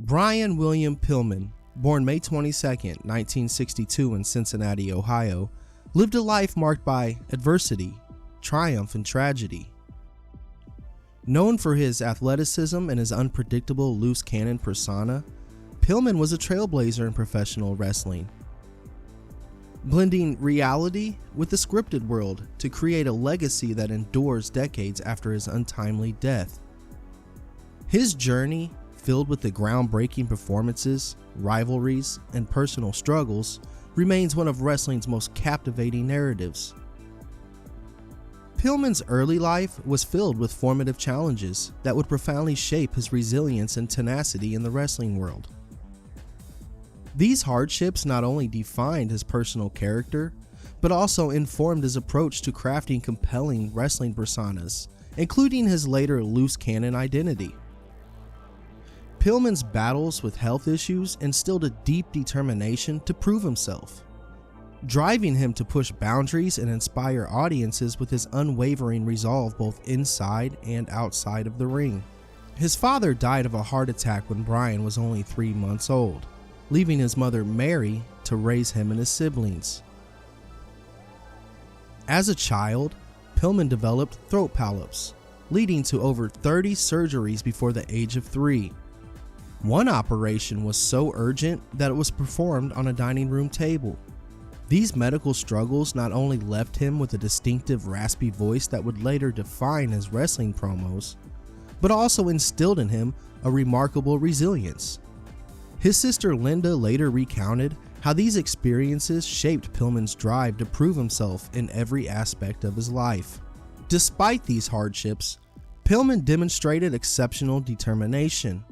Brian William Pillman, born May 22, 1962 in Cincinnati, Ohio, lived a life marked by adversity, triumph, and tragedy. Known for his athleticism and his unpredictable loose cannon persona, Pillman was a trailblazer in professional wrestling, blending reality with the scripted world to create a legacy that endures decades after his untimely death. His journey, filled with the groundbreaking performances, rivalries, and personal struggles, remains one of wrestling's most captivating narratives. Pillman's early life was filled with formative challenges that would profoundly shape his resilience and tenacity in the wrestling world. These hardships not only defined his personal character, but also informed his approach to crafting compelling wrestling personas, including his later loose cannon identity. Pillman's battles with health issues instilled a deep determination to prove himself, driving him to push boundaries and inspire audiences with his unwavering resolve both inside and outside of the ring. His father died of a heart attack when Brian was only 3 months old, leaving his mother Mary to raise him and his siblings. As a child, Pillman developed throat polyps, leading to over 30 surgeries before the age of 3. One operation was so urgent that it was performed on a dining room table. These medical struggles not only left him with a distinctive raspy voice that would later define his wrestling promos, but also instilled in him a remarkable resilience. His sister Linda later recounted how these experiences shaped Pillman's drive to prove himself in every aspect of his life. Despite these hardships, Pillman demonstrated exceptional determination.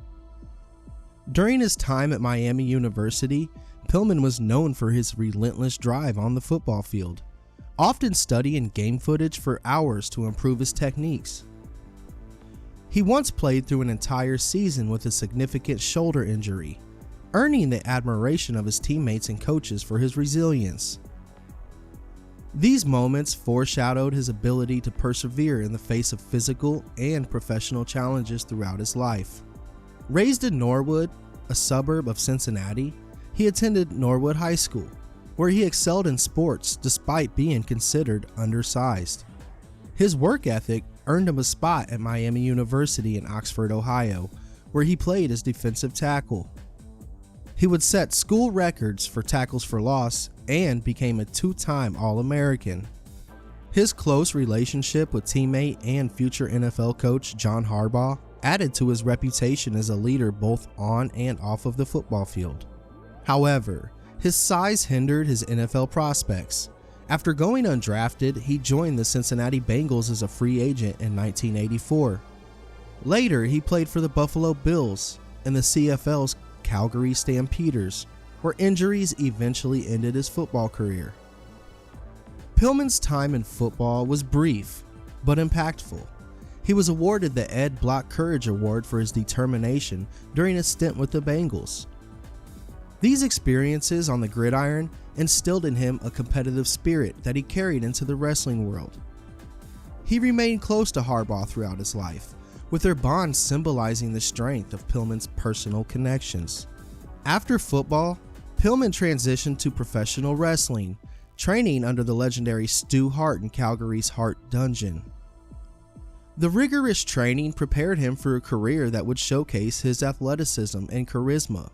During his time at Miami University, Pillman was known for his relentless drive on the football field, often studying game footage for hours to improve his techniques. He once played through an entire season with a significant shoulder injury, earning the admiration of his teammates and coaches for his resilience. These moments foreshadowed his ability to persevere in the face of physical and professional challenges throughout his life. Raised in Norwood, a suburb of Cincinnati, he attended Norwood High School, where he excelled in sports despite being considered undersized. His work ethic earned him a spot at Miami University in Oxford, Ohio, where he played as defensive tackle. He would set school records for tackles for loss and became a 2-time All-American. His close relationship with teammate and future NFL coach John Harbaugh added to his reputation as a leader both on and off of the football field. However, his size hindered his NFL prospects. After going undrafted, he joined the Cincinnati Bengals as a free agent in 1984. Later, he played for the Buffalo Bills and the CFL's Calgary Stampeders, where injuries eventually ended his football career. Pillman's time in football was brief, but impactful. He was awarded the Ed Block Courage Award for his determination during his stint with the Bengals. These experiences on the gridiron instilled in him a competitive spirit that he carried into the wrestling world. He remained close to Harbaugh throughout his life, with their bond symbolizing the strength of Pillman's personal connections. After football, Pillman transitioned to professional wrestling, training under the legendary Stu Hart in Calgary's Hart Dungeon. The rigorous training prepared him for a career that would showcase his athleticism and charisma.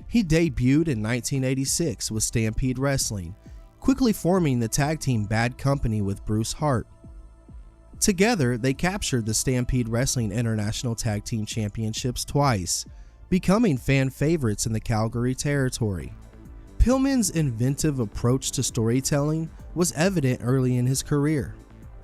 He debuted in 1986 with Stampede Wrestling, quickly forming the tag team Bad Company with Bruce Hart. Together, they captured the Stampede Wrestling International Tag Team Championships twice, becoming fan favorites in the Calgary territory. Pillman's inventive approach to storytelling was evident early in his career.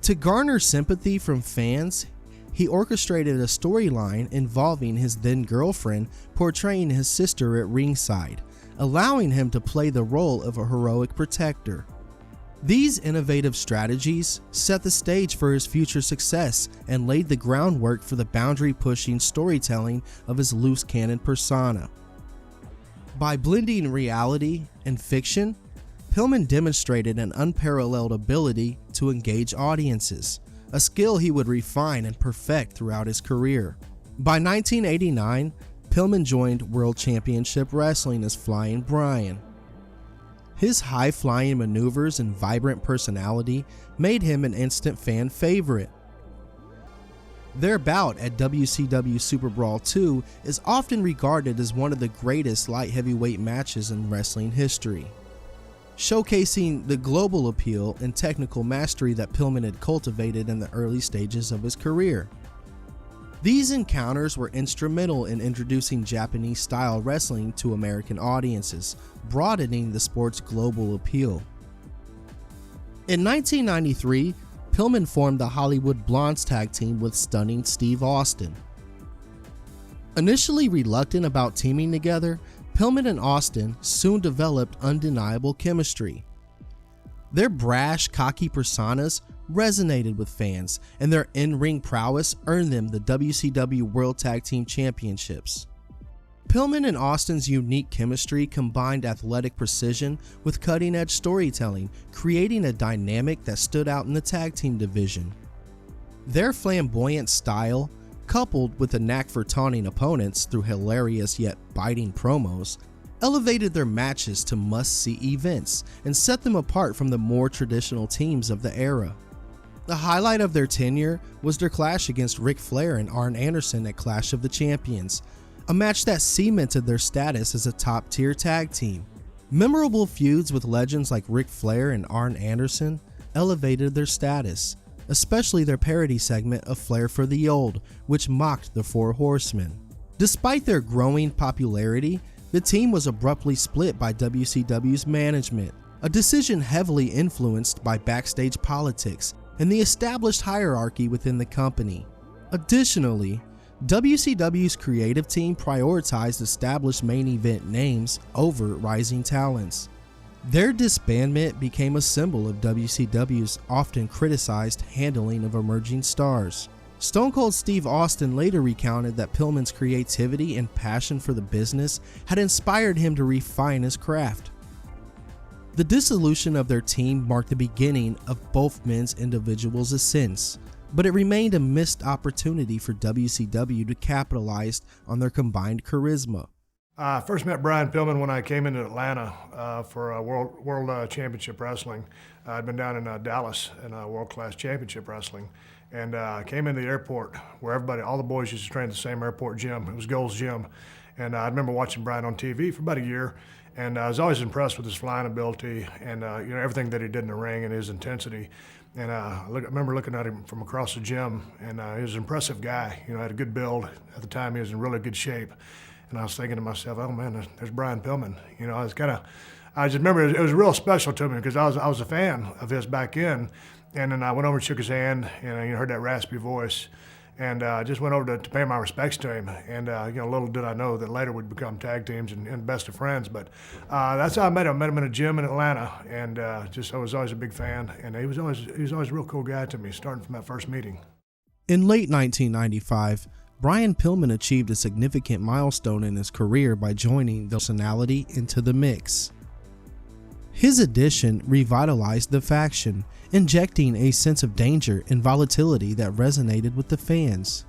To garner sympathy from fans, he orchestrated a storyline involving his then-girlfriend portraying his sister at ringside, allowing him to play the role of a heroic protector. These innovative strategies set the stage for his future success and laid the groundwork for the boundary-pushing storytelling of his loose cannon persona. By blending reality and fiction, Pillman demonstrated an unparalleled ability to engage audiences, a skill he would refine and perfect throughout his career. By 1989, Pillman joined World Championship Wrestling as Flying Brian. His high-flying maneuvers and vibrant personality made him an instant fan favorite. Their bout at WCW Super Brawl II is often regarded as one of the greatest light heavyweight matches in wrestling history, showcasing the global appeal and technical mastery that Pillman had cultivated in the early stages of his career. These encounters were instrumental in introducing Japanese-style wrestling to American audiences, broadening the sport's global appeal. In 1993, Pillman formed the Hollywood Blondes tag team with Stunning Steve Austin. Initially reluctant about teaming together, Pillman and Austin soon developed undeniable chemistry. Their brash, cocky personas resonated with fans, and their in-ring prowess earned them the WCW World Tag Team Championships. Pillman and Austin's unique chemistry combined athletic precision with cutting-edge storytelling, creating a dynamic that stood out in the tag team division. Their flamboyant style, coupled with a knack for taunting opponents through hilarious yet biting promos, elevated their matches to must-see events and set them apart from the more traditional teams of the era. The highlight of their tenure was their clash against Ric Flair and Arn Anderson at Clash of the Champions, a match that cemented their status as a top-tier tag team. Memorable feuds with legends like Ric Flair and Arn Anderson elevated their status, especially their parody segment of Flair for the Old, which mocked the Four Horsemen. Despite their growing popularity, the team was abruptly split by WCW's management, a decision heavily influenced by backstage politics and the established hierarchy within the company. Additionally, WCW's creative team prioritized established main event names over rising talents. Their disbandment became a symbol of WCW's often criticized handling of emerging stars. Stone Cold Steve Austin later recounted that Pillman's creativity and passion for the business had inspired him to refine his craft. The dissolution of their team marked the beginning of both men's individuals' ascents, but it remained a missed opportunity for WCW to capitalize on their combined charisma. I first met Brian Pillman when I came into Atlanta for World Championship Wrestling. I'd been down in Dallas in World Class Championship Wrestling, and I came into the airport where all the boys used to train at the same airport gym. It was Gold's Gym, and I remember watching Brian on TV for about a year, and I was always impressed with his flying ability and everything that he did in the ring and his intensity. And I remember looking at him from across the gym, and he was an impressive guy. Had a good build. At the time, he was in really good shape. And I was thinking to myself, oh man, there's Brian Pillman. I just remember it was real special to me because I was a fan of his back then. And then I went over and shook his hand, and heard that raspy voice. And just went over to pay my respects to him. And little did I know that later we'd become tag teams and best of friends. But that's how I met him. I met him in a gym in Atlanta, and I was always a big fan. And he was always a real cool guy to me, starting from that first meeting. In late 1995, Brian Pillman achieved a significant milestone in his career by joining the personality into the mix. His addition revitalized the faction, injecting a sense of danger and volatility that resonated with the fans.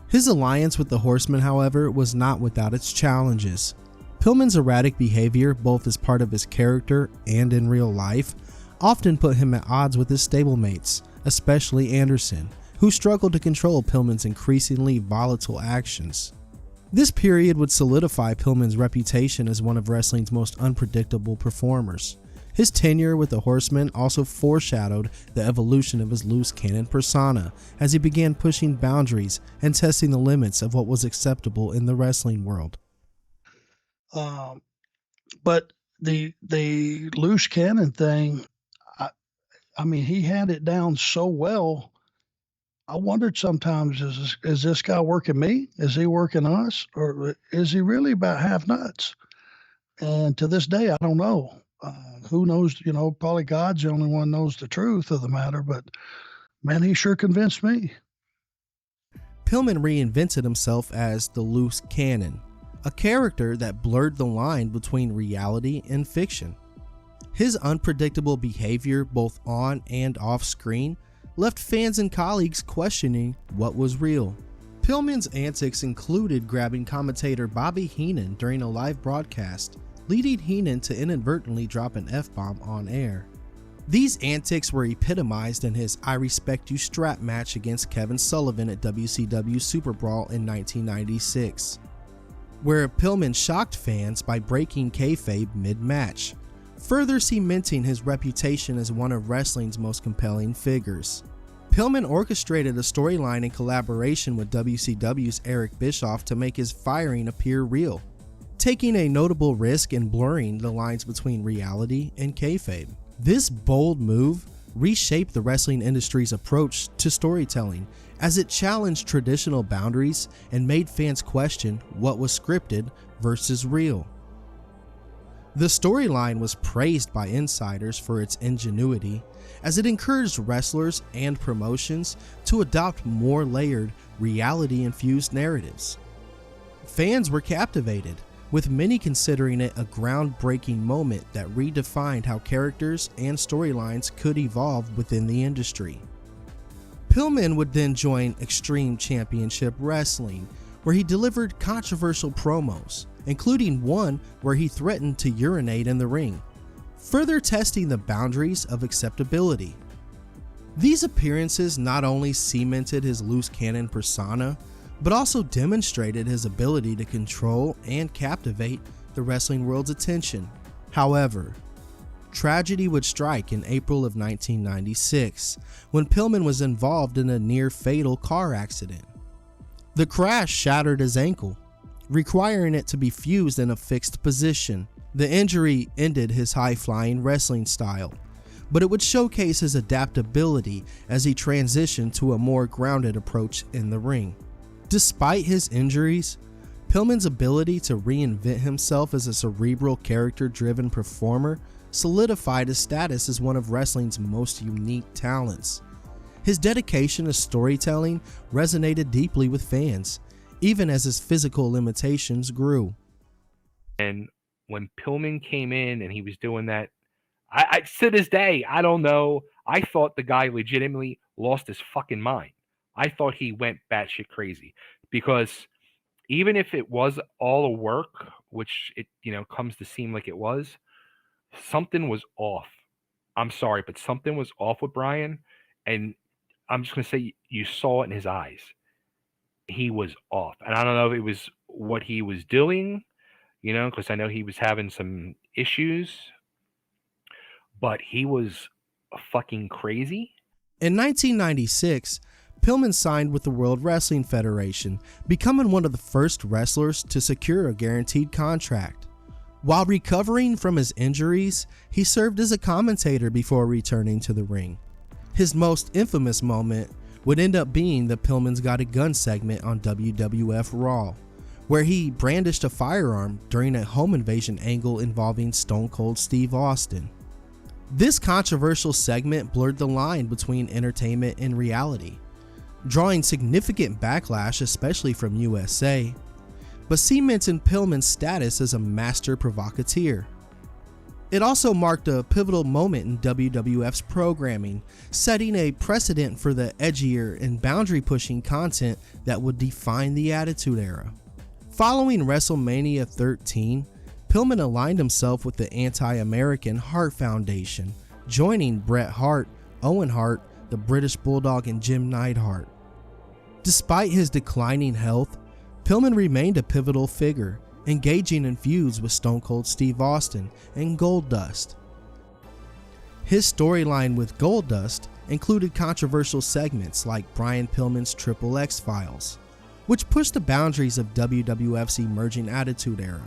His alliance with the Horsemen, however, was not without its challenges. Pillman's erratic behavior, both as part of his character and in real life, often put him at odds with his stablemates, especially Anderson, who struggled to control Pillman's increasingly volatile actions. This period would solidify Pillman's reputation as one of wrestling's most unpredictable performers. His tenure with the Horsemen also foreshadowed the evolution of his loose cannon persona as he began pushing boundaries and testing the limits of what was acceptable in the wrestling world. But the loose cannon thing, I mean, he had it down so well. I wondered sometimes, is this guy working me? Is he working us? Or is he really about half nuts? And to this day, I don't know. Who knows? Probably God's the only one knows the truth of the matter, but man, he sure convinced me. Pillman reinvented himself as the loose cannon, a character that blurred the line between reality and fiction. His unpredictable behavior, both on and off screen, left fans and colleagues questioning what was real. Pillman's antics included grabbing commentator Bobby Heenan during a live broadcast, leading Heenan to inadvertently drop an F-bomb on air. These antics were epitomized in his I Respect You strap match against Kevin Sullivan at WCW Super Brawl in 1996, where Pillman shocked fans by breaking kayfabe mid-match, further cementing his reputation as one of wrestling's most compelling figures. Pillman orchestrated a storyline in collaboration with WCW's Eric Bischoff to make his firing appear real, taking a notable risk in blurring the lines between reality and kayfabe. This bold move reshaped the wrestling industry's approach to storytelling, as it challenged traditional boundaries and made fans question what was scripted versus real. The storyline was praised by insiders for its ingenuity, as it encouraged wrestlers and promotions to adopt more layered, reality-infused narratives. Fans were captivated, with many considering it a groundbreaking moment that redefined how characters and storylines could evolve within the industry. Pillman would then join Extreme Championship Wrestling, where he delivered controversial promos, including one where he threatened to urinate in the ring, further testing the boundaries of acceptability. These appearances not only cemented his loose cannon persona, but also demonstrated his ability to control and captivate the wrestling world's attention. However, tragedy would strike in April of 1996, when Pillman was involved in a near-fatal car accident. The crash shattered his ankle, requiring it to be fused in a fixed position. The injury ended his high-flying wrestling style, but it would showcase his adaptability as he transitioned to a more grounded approach in the ring. Despite his injuries, Pillman's ability to reinvent himself as a cerebral, character-driven performer solidified his status as one of wrestling's most unique talents. His dedication to storytelling resonated deeply with fans, even as his physical limitations grew. And when Pillman came in and he was doing that, I to this day, I don't know. I thought the guy legitimately lost his fucking mind. I thought he went batshit crazy, because even if it was all a work, which it comes to seem like it was, something was off. I'm sorry, but something was off with Brian, and I'm just gonna say you saw it in his eyes. He was off, and I don't know if it was what he was doing, because I know he was having some issues, but he was fucking crazy. In 1996, Pillman signed with the World Wrestling Federation, becoming one of the first wrestlers to secure a guaranteed contract. While recovering from his injuries, he served as a commentator before returning to the ring. His most infamous moment would end up being the Pillman's Got a Gun segment on WWF Raw, where he brandished a firearm during a home invasion angle involving Stone Cold Steve Austin. This controversial segment blurred the line between entertainment and reality, drawing significant backlash, especially from USA, but cemented Pillman's status as a master provocateur. It also marked a pivotal moment in WWF's programming, setting a precedent for the edgier and boundary-pushing content that would define the Attitude Era. Following WrestleMania 13, Pillman aligned himself with the anti-American Hart Foundation, joining Bret Hart, Owen Hart, the British Bulldog, and Jim Neidhart. Despite his declining health, Pillman remained a pivotal figure, engaging in feuds with Stone Cold Steve Austin and Goldust. His storyline with Goldust included controversial segments like Brian Pillman's Triple X Files, which pushed the boundaries of WWF's emerging Attitude Era.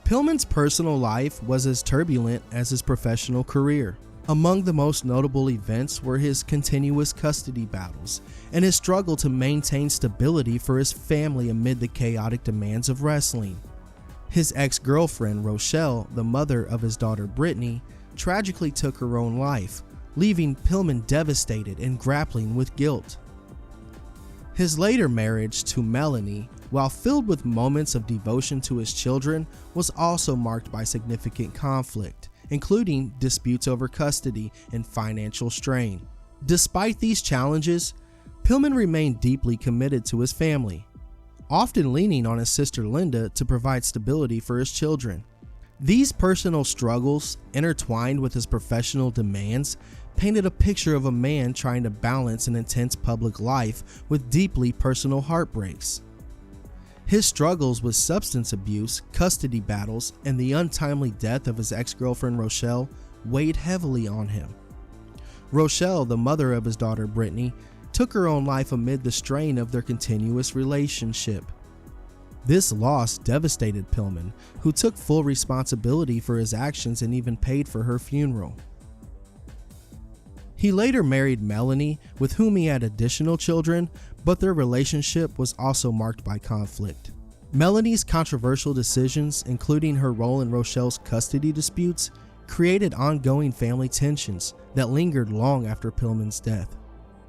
Pillman's personal life was as turbulent as his professional career. Among the most notable events were his continuous custody battles and his struggle to maintain stability for his family amid the chaotic demands of wrestling. His ex-girlfriend, Rochelle, the mother of his daughter Brittany, tragically took her own life, leaving Pillman devastated and grappling with guilt. His later marriage to Melanie, while filled with moments of devotion to his children, was also marked by significant conflict, including disputes over custody and financial strain. Despite these challenges, Pillman remained deeply committed to his family, often leaning on his sister Linda to provide stability for his children. These personal struggles, intertwined with his professional demands, painted a picture of a man trying to balance an intense public life with deeply personal heartbreaks. His struggles with substance abuse, custody battles, and the untimely death of his ex-girlfriend Rochelle weighed heavily on him. Rochelle, the mother of his daughter Brittany, took her own life amid the strain of their continuous relationship. This loss devastated Pillman, who took full responsibility for his actions and even paid for her funeral. He later married Melanie, with whom he had additional children, but their relationship was also marked by conflict. Melanie's controversial decisions, including her role in Rochelle's custody disputes, created ongoing family tensions that lingered long after Pillman's death.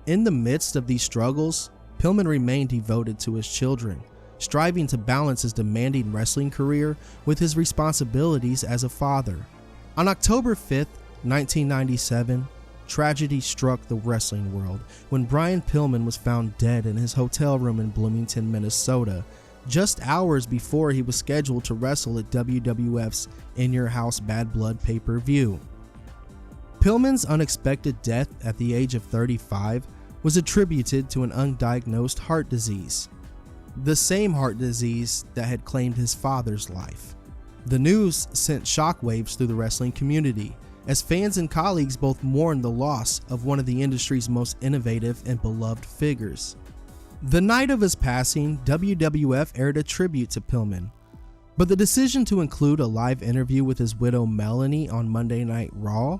In the midst of these struggles, Pillman remained devoted to his children, striving to balance his demanding wrestling career with his responsibilities as a father. On October 5, 1997, tragedy struck the wrestling world when Brian Pillman was found dead in his hotel room in Bloomington, Minnesota, just hours before he was scheduled to wrestle at WWF's In Your House Bad Blood pay-per-view. Pillman's unexpected death at the age of 35 was attributed to an undiagnosed heart disease, the same heart disease that had claimed his father's life. The news sent shockwaves through the wrestling community, as fans and colleagues both mourned the loss of one of the industry's most innovative and beloved figures. The night of his passing, WWF aired a tribute to Pillman, but the decision to include a live interview with his widow Melanie on Monday Night Raw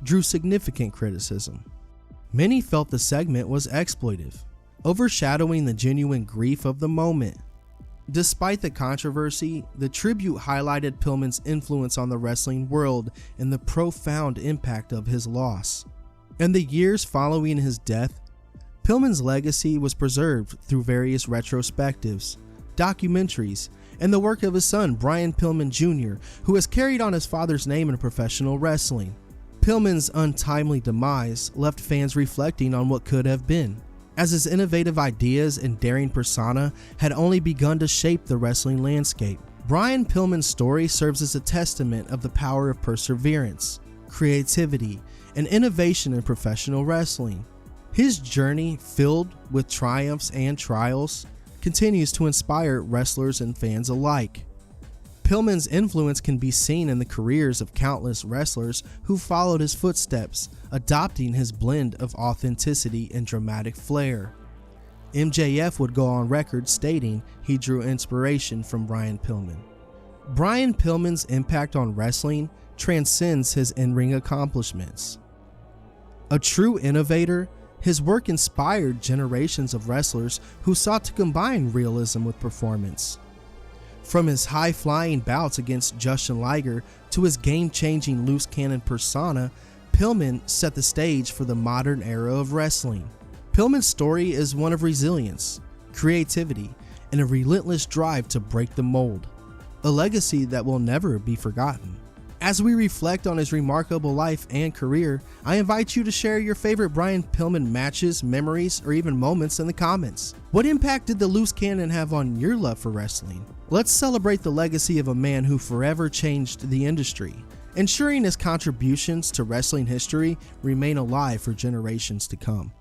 drew significant criticism. Many felt the segment was exploitive, overshadowing the genuine grief of the moment. Despite the controversy, the tribute highlighted Pillman's influence on the wrestling world and the profound impact of his loss. In the years following his death, Pillman's legacy was preserved through various retrospectives, documentaries, and the work of his son Brian Pillman Jr., who has carried on his father's name in professional wrestling. Pillman's untimely demise left fans reflecting on what could have been, as his innovative ideas and daring persona had only begun to shape the wrestling landscape. Brian Pillman's story serves as a testament of the power of perseverance, creativity, and innovation in professional wrestling. His journey, filled with triumphs and trials, continues to inspire wrestlers and fans alike. Pillman's influence can be seen in the careers of countless wrestlers who followed his footsteps, adopting his blend of authenticity and dramatic flair. MJF would go on record stating he drew inspiration from Brian Pillman. Brian Pillman's impact on wrestling transcends his in-ring accomplishments. A true innovator, his work inspired generations of wrestlers who sought to combine realism with performance. From his high-flying bouts against Justin Liger to his game-changing loose cannon persona, Pillman set the stage for the modern era of wrestling. Pillman's story is one of resilience, creativity, and a relentless drive to break the mold, a legacy that will never be forgotten. As we reflect on his remarkable life and career, I invite you to share your favorite Brian Pillman matches, memories, or even moments in the comments. What impact did the loose cannon have on your love for wrestling? Let's celebrate the legacy of a man who forever changed the industry, ensuring his contributions to wrestling history remain alive for generations to come.